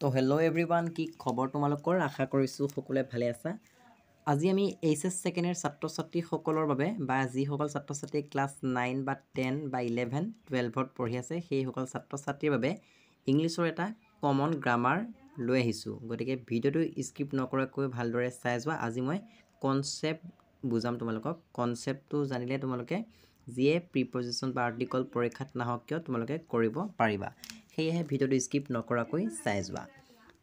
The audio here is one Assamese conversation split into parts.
তো হেল্ল' এভৰিৱান, কি খবৰ তোমালোকৰ? আশা কৰিছোঁ সকলোৱে ভালে আছা। আজি আমি এইচএছ ছেকেণ্ড ইয়েৰ ছাত্ৰ ছাত্ৰীসকলৰ বাবে বা যিসকল ছাত্ৰ ছাত্ৰী ক্লাছ 9 বা 10 বা 11 12ত পঢ়ি আছে সেইসকল ছাত্ৰ ছাত্ৰীৰ বাবে ইংলিছৰ এটা কমন গ্ৰামাৰ লৈ আহিছোঁ। গতিকে ভিডিঅ'টো স্কিপ নকৰাকৈ ভালদৰে চাই যোৱা। আজি মই কনচেপ্ট বুজাম তোমালোকক। কনচেপ্টটো জানিলে তোমালোকে যিয়ে প্ৰিপজিশ্যন বা আৰ্টিকল পৰীক্ষাত নাহক কিয় তোমালোকে কৰিব পাৰিবা। সেয়েহে ভিডিঅ'টো স্কিপ নকৰাকৈ চাই যোৱা।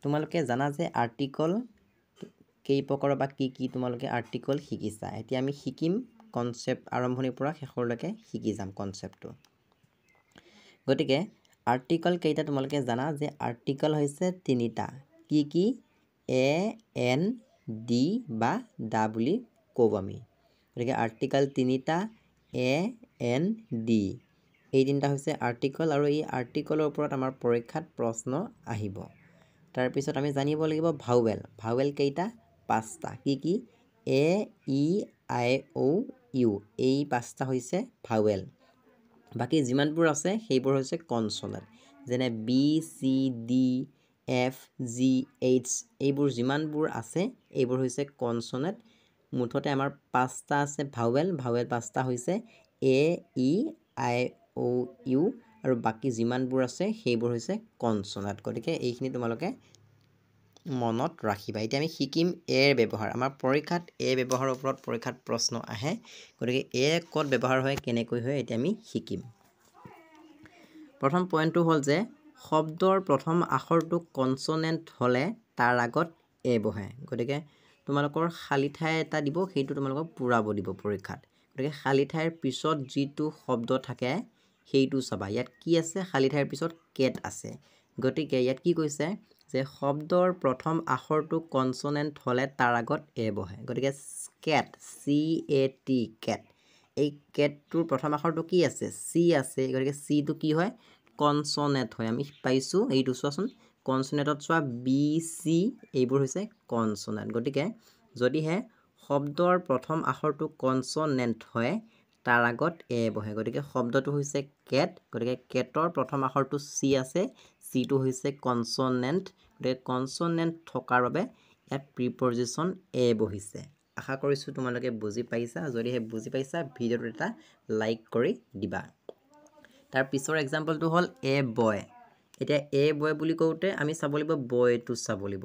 তোমালোকে জানা যে আৰ্টিকল কেই প্ৰকাৰৰ বা কি তোমালোকে আৰ্টিকল শিকিছা। এতিয়া আমি শিকিম কনচেপ্ট আৰম্ভণিৰ পৰা শেষৰলৈকে শিকি যাম কনচেপ্টটো। গতিকে আৰ্টিকল কেইটা তোমালোকে জানা যে আৰ্টিকল হৈছে তিনিটা। কি এ এন ডি বা দা বুলি কওঁ আমি। গতিকে আৰ্টিকল তিনিটা এ এন ডি এই তিনিটা হৈছে আৰ্টিকল আৰু এই আৰ্টিকলৰ ওপৰত আমাৰ পৰীক্ষাত প্ৰশ্ন আহিব। তাৰপিছত আমি জানিব লাগিব ভাৱেল। ভাৱেল কেইটা? পাঁচটা। কি এ ই আই অ ইউ এই পাঁচটা হৈছে ভাৱেল। বাকী যিমানবোৰ আছে সেইবোৰ হৈছে কনচনেণ্ট। যেনে B C D F G H এইবোৰ যিমানবোৰ আছে এইবোৰ হৈছে কনচনেণ্ট। মুঠতে আমাৰ পাঁচটা আছে ভাৱেল। ভাৱেল পাঁচটা হৈছে এ ই আই অ ইউ আৰু বাকী যিমানবোৰ আছে সেইবোৰ হৈছে কনচনেণ্ট। গতিকে এইখিনি তোমালোকে মনত ৰাখিবা। এতিয়া আমি শিকিম এৰ ব্যৱহাৰ। আমাৰ পৰীক্ষাত এ ব্যৱহাৰৰ ওপৰত পৰীক্ষাত প্ৰশ্ন আহে। গতিকে এ ক'ত ব্যৱহাৰ হয়, কেনেকৈ হয়, এতিয়া আমি শিকিম। প্ৰথম পইণ্টটো হ'ল যে শব্দৰ প্ৰথম আখৰটো কনচনেণ্ট হ'লে তাৰ আগত এ বহে। গতিকে তোমালোকৰ খালী ঠাই এটা দিব, সেইটো তোমালোকক পূৰাব দিব পৰীক্ষাত। গতিকে খালী ঠাইৰ পিছত যিটো শব্দ থাকে সেইটো চাবা। ইয়াত কি আছে? খালী ঠাইৰ পিছত কেট আছে। গতিকে ইয়াত কি কৈছে যে শব্দৰ প্ৰথম আখৰটো কনচনেণ্ট হ'লে তাৰ আগত এ বহে। গতিকে কেট CAT কেট। এই কেটটোৰ প্ৰথম আখৰটো কি আছে? চি আছে। গতিকে চিটো কি হয়? কনচনেণ্ট হয়। আমি পাইছোঁ এইটো চোৱাচোন। কনচনেণ্টত চোৱা বি চি এইবোৰ হৈছে কনচনেণ্ট। গতিকে যদিহে শব্দৰ প্ৰথম আখৰটো কনচনেণ্ট হয় তাৰ আগত এ বহে। গতিকে শব্দটো হৈছে কেট। গতিকে কেটৰ প্ৰথম আখৰটো চি আছে। চিটো হৈছে কনচনেণ্ট। গতিকে কনচনেণ্ট থকাৰ বাবে ইয়াত প্ৰিপজিশ্যন এ বহিছে। আশা কৰিছোঁ তোমালোকে বুজি পাইছা। যদিহে বুজি পাইছা ভিডিঅ'টো এটা লাইক কৰি দিবা। তাৰ পিছৰ এক্সাম্পলটো হ'ল এ বয়। এতিয়া এ বয় বুলি কওঁতে আমি চাব লাগিব বয়টো চাব লাগিব।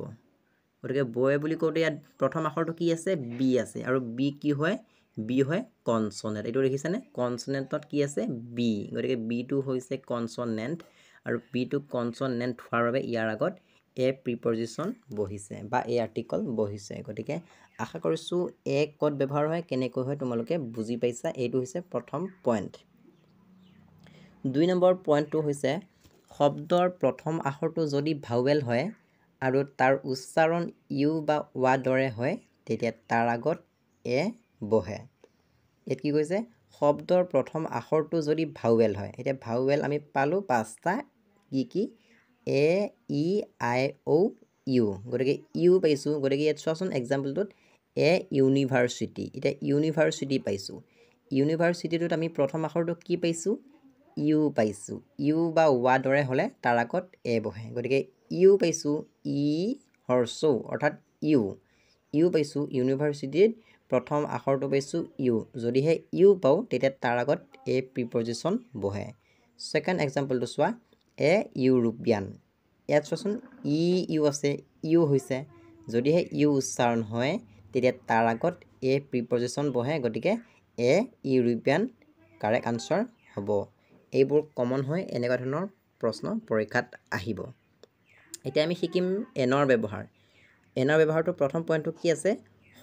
গতিকে বয় বুলি কওঁতে ইয়াত প্ৰথম আখৰটো কি আছে? বি আছে। আৰু বি কি হয়? বি হয় কনচনেণ্ট। এইটো দেখিছেনে? কনচনেণ্টত কি আছে? বি। গতিকে বিটো হৈছে কনচনেণ্ট আৰু বিটো কনচনেণ্ট হোৱাৰ বাবে ইয়াৰ আগত এ প্ৰিপজিশ্যন বহিছে বা এ আৰ্টিকল বহিছে। গতিকে আশা কৰিছোঁ এ ক'ত ব্যৱহাৰ হয়, কেনেকৈ হয় তোমালোকে বুজি পাইছা। এইটো হৈছে প্ৰথম পইণ্ট। 2 নম্বৰ পইণ্টটো হৈছে শব্দৰ প্ৰথম আখৰটো যদি ভাৱেল হয় আৰু তাৰ উচ্চাৰণ ইউ বা ৱা দৰে হয় তেতিয়া তাৰ আগত এ বহে। ইয়াত কি কৈছে? শব্দৰ প্ৰথম আখৰটো যদি ভাৱেল হয়। এতিয়া ভাৱেল আমি পালোঁ পাঁচটা। কি এ ই আই অ ইউ। গতিকে ইউ পাইছোঁ। গতিকে ইয়াত চোৱাচোন এক্সাম্পলটোত এ ইউনিভাৰ্চিটি। এতিয়া ইউনিভাৰ্চিটি পাইছোঁ। ইউনিভাৰ্চিটিটোত আমি প্ৰথম আখৰটো কি পাইছোঁ? ইউ পাইছোঁ। ইউ বা ৱা দৰে হ'লে তাৰ আগত এ বহে। গতিকে ইউ পাইছোঁ। ই হৰ্চৌ অৰ্থাৎ ইউ। ইউ পাইছোঁ। ইউনিভাৰ্চিটিত প্ৰথম আখৰটো পাইছোঁ ইউ। যদিহে ইউ পাওঁ তেতিয়া তাৰ আগত এ প্ৰিপজিশ্যন বহে। ছেকেণ্ড এক্সাম্পলটো চোৱা এ ইউৰোপিয়ান। ইয়াত চোৱাচোন ই ইউ আছে, ইউ হৈছে। যদিহে ইউ উচ্চাৰণ হয় তেতিয়া তাৰ আগত এ প্ৰিপজিশ্যন বহে। গতিকে এ ইউৰোপিয়ান কাৰেক্ট আনচাৰ হ'ব। এইবোৰ কমন হয়, এনেকুৱা ধৰণৰ প্ৰশ্ন পৰীক্ষাত আহিব। এতিয়া আমি শিকিম এনৰ ব্যৱহাৰ। এনৰ ব্যৱহাৰটো প্ৰথম পইণ্টটো কি আছে?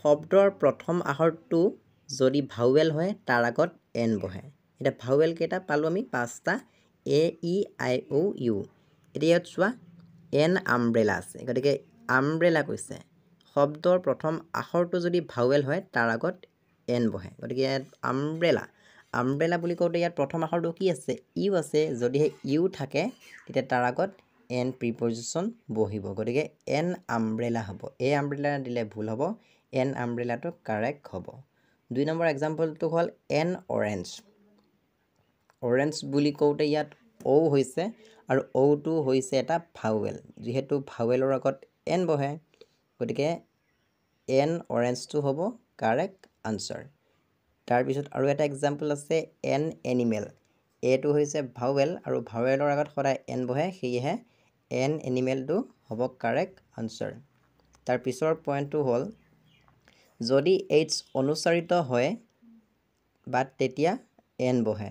শব্দৰ প্ৰথম আখৰটো যদি ভাৱেল হয় তাৰ আগত এন বহে। এতিয়া ভাৱেল কেইটা পালোঁ আমি? পাঁচটা। এ ই আই অ ইউ। এতিয়া ইয়াত চোৱা এন আমব্ৰেলা আছে। গতিকে আমব্ৰেলা কৈছে শব্দৰ প্ৰথম আখৰটো যদি ভাৱেল হয় তাৰ আগত এন বহে। গতিকে ইয়াত আমব্ৰেলা। আমব্ৰেলা বুলি কওঁতে ইয়াত প্ৰথম আখৰটো কি আছে? ইউ আছে। যদিহে ইউ থাকে তেতিয়া তাৰ আগত এন প্ৰিপজিশ্যন বহিব। গতিকে এন আমব্ৰেলা হ'ব। এ আমব্ৰেলা দিলে ভুল হ'ব। এন আমব্ৰেলাটো কাৰেক্ট হ'ব। 2 নম্বৰ এক্সাম্পলটো হ'ল এন অৰেঞ্জ। অৰেঞ্জ বুলি কওঁতে ইয়াত ঔ হৈছে আৰু অ'টো হৈছে এটা ভাৱেল যিহেতু ভাৱেলৰ আগত এন বহে গতিকে এন অৰেঞ্জটো হ'ব কাৰেক্ট আনচাৰ তাৰপিছত আৰু এটা এক্সাম্পল আছে এন এনিমেল এটো হৈছে ভাৱেল আৰু ভাৱেলৰ আগত সদায় এন বহে সেয়েহে এন এনিমেলটো হ'ব কাৰেক্ট আনচাৰ তাৰ পিছৰ পইণ্টটো হ'ল যদি এইচ অনুচাৰিত হয় বাট তেতিয়া এন বহে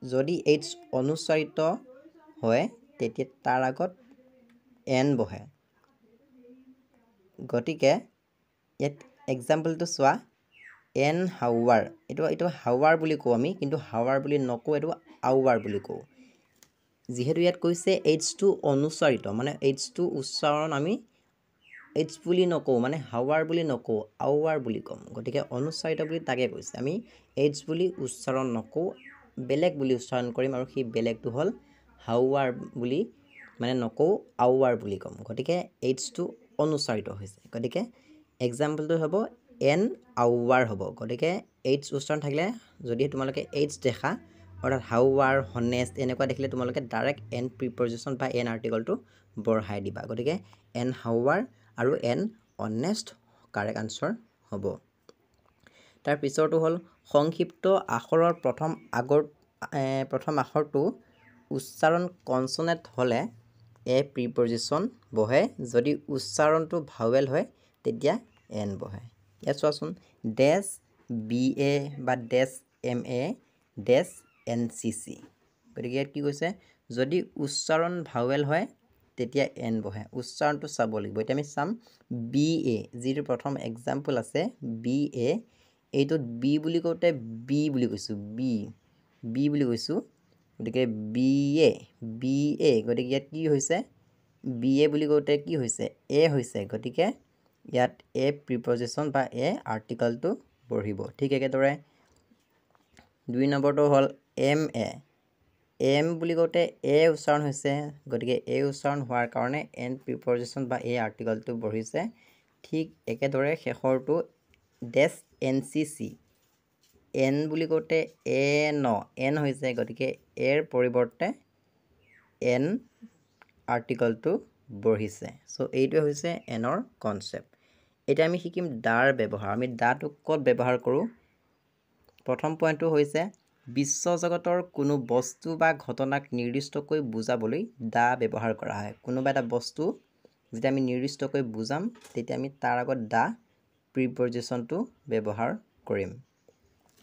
যদি এইচ অনুচাৰিত হয় তেতিয়া তাৰ আগত এন বহে গতিকে ইয়াত এক্সাম্পলটো চোৱা এন হাৱাৰ এইটো হাৱাৰ বুলি কওঁ আমি কিন্তু হাৱাৰ বুলি নকওঁ এইটো আৱাৰ বুলি কওঁ যিহেতু ইয়াত কৈছে এইচটো অনুচাৰিত মানে এইচটো উচ্চাৰণ আমি এইচ বুলি নকওঁ মানে হাৱাৰ বুলি নকওঁ আৱাৰ বুলি ক'ম গতিকে অনুচাৰিত বুলি তাকে কৈছে আমি এইচ বুলি উচ্চাৰণ নকওঁ বেলেগ বুলি উচ্চাৰণ কৰিম আৰু সেই বেলেগটো হ'ল হাৱাৰ বুলি মানে নকওঁ আৱাৰ বুলি ক'ম গতিকে এইচটো অনুচাৰিত হৈছে গতিকে এক্সাম্পলটো হ'ব এন আৱাৰ হ'ব গতিকে এইচ উচ্চাৰণ থাকিলে যদি তোমালোকে এইচ দেখা অৰ্থাৎ হাৱাৰ হনেষ্ট এনেকুৱা দেখিলে তোমালোকে ডাইৰেক্ট এন প্ৰিপজিশ্যন বা এন আৰ্টিকলটো বঢ়াই দিবা গতিকে এন হাৱাৰ আৰু এন অনেষ্ট কাৰেক্ট আনচাৰ হ'ব তাৰ পিছৰটো হ'ল সংক্ষিপ্ত আখৰৰ প্ৰথম আখৰটো উচ্চাৰণ কনচনেণ্ট হ'লে এ প্ৰিপজিশ্যন বহে যদি উচ্চাৰণটো ভাৱেল হয় তেতিয়া এন বহে ইয়াত চোৱাচোন ডেছ বি এ বা ডেছ M A dash N C C গতিকে ইয়াত কি কৈছে যদি উচ্চাৰণ ভাৱেল হয় তেতিয়া এন বহে উচ্চাৰণটো চাব লাগিব এতিয়া আমি চাম বি এ যিটো প্ৰথম এক্সাম্পল আছে বি এ এইটোত বি বুলি কওঁতে বি বুলি কৈছোঁ বি বুলি কৈছোঁ গতিকে বি এ গতিকে ইয়াত কি হৈছে বি এ বুলি কওঁতে কি হৈছে এ হৈছে গতিকে ইয়াত এ প্ৰিপজিশ্যন বা এ আৰ্টিকলটো বঢ়িব ঠিক একেদৰে 2 নম্বৰটো হ'ল এম বুলি কওঁতে এ উচ্চাৰণ হৈছে গতিকে এ উচ্চাৰণ হোৱাৰ কাৰণে এন প্ৰিপজিশ্যন বা এ আৰ্টিকলটো বঢ়িছে ঠিক একেদৰে শেষৰটো ডেছ এন চি চি এন বুলি কওঁতে এন হৈছে গতিকে এৰ পৰিৱৰ্তে এন আৰ্টিকলটো বঢ়িছে চ' এইটোৱে হৈছে এনৰ কনচেপ্ট এতিয়া আমি শিকিম দাৰ ব্যৱহাৰ আমি দাটো ক'ত ব্যৱহাৰ কৰোঁ প্ৰথম পইণ্টটো হৈছে বিশ্বজগতৰ কোনো বস্তু বা ঘটনাক নিৰ্দিষ্টকৈ বুজাবলৈ দা ব্যৱহাৰ কৰা হয় কোনোবা এটা বস্তু যেতিয়া আমি নিৰ্দিষ্টকৈ বুজাম তেতিয়া আমি তাৰ আগত দা প্ৰিপজিশ্যনটো ব্যৱহাৰ কৰিম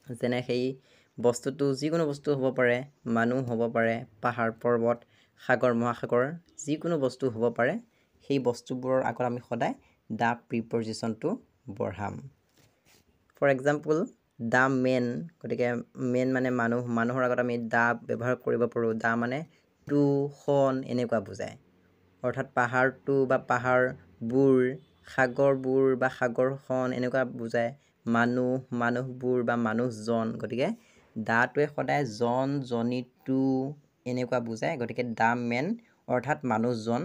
যেনে সেই বস্তুটো যিকোনো বস্তু হ'ব পাৰে মানুহ হ'ব পাৰে পাহাৰ পৰ্বত সাগৰ মহাসাগৰ যিকোনো বস্তু হ'ব পাৰে সেই বস্তুবোৰৰ আগত আমি সদায় দা প্ৰিপজিশ্যনটো বঢ়াম ফৰ এক্সাম্পল দা মেন গতিকে মেন মানে মানুহৰ আগত আমি দা ব্যৱহাৰ কৰিব পাৰোঁ দা মানে টু খন এনেকুৱা বুজায় অৰ্থাৎ পাহাৰটো বা পাহাৰবোৰ সাগৰবোৰ বা সাগৰখন এনেকুৱা বুজায় মানুহবোৰ বা মানুহজন গতিকে দাটোৱে সদায় জন জনী টু এনেকুৱা বুজায় গতিকে দা মেন অৰ্থাৎ মানুহজন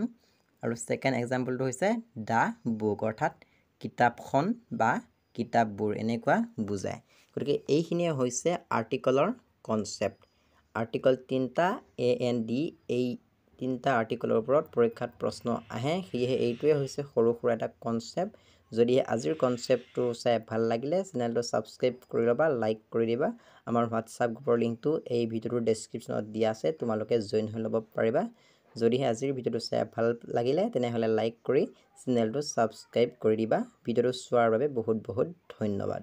আৰু ছেকেণ্ড এক্সাম্পলটো হৈছে দা বুক অৰ্থাৎ কিতাপখন বা কিতাপবোৰ এনেকুৱা বুজায় গতিকে এইখিনিয়ে হৈছে আৰ্টিকলৰ কনচেপ্ট আৰ্টিকল 3টা এ এন ডি এই 3টা আৰ্টিকলৰ ওপৰত পৰীক্ষাত প্ৰশ্ন আহে সেয়েহে এইটোৱে হৈছে সৰু সুৰা এটা কনচেপ্ট যদি আজিৰ কনচেপ্টটো চাই ভাল লাগিলে চেনেলটো ছাবস্ক্ৰাইব কৰি ল'বা লাইক কৰি দিবা আমাৰ হোৱাটছআপ গ্ৰুপৰ লিংকটো এই ভিডিঅ'টোৰ ডেছক্ৰিপশ্যনত দিয়া আছে তোমালোকে জইন হৈ ল'ব পাৰিবা যদিহে আজিৰ ভিডিঅ'টো চাই ভাল লাগিলে তেনেহ'লে লাইক কৰি চেনেলটো ছাবস্ক্ৰাইব কৰি দিবা ভিডিঅ'টো চোৱাৰ বাবে বহুত বহুত ধন্যবাদ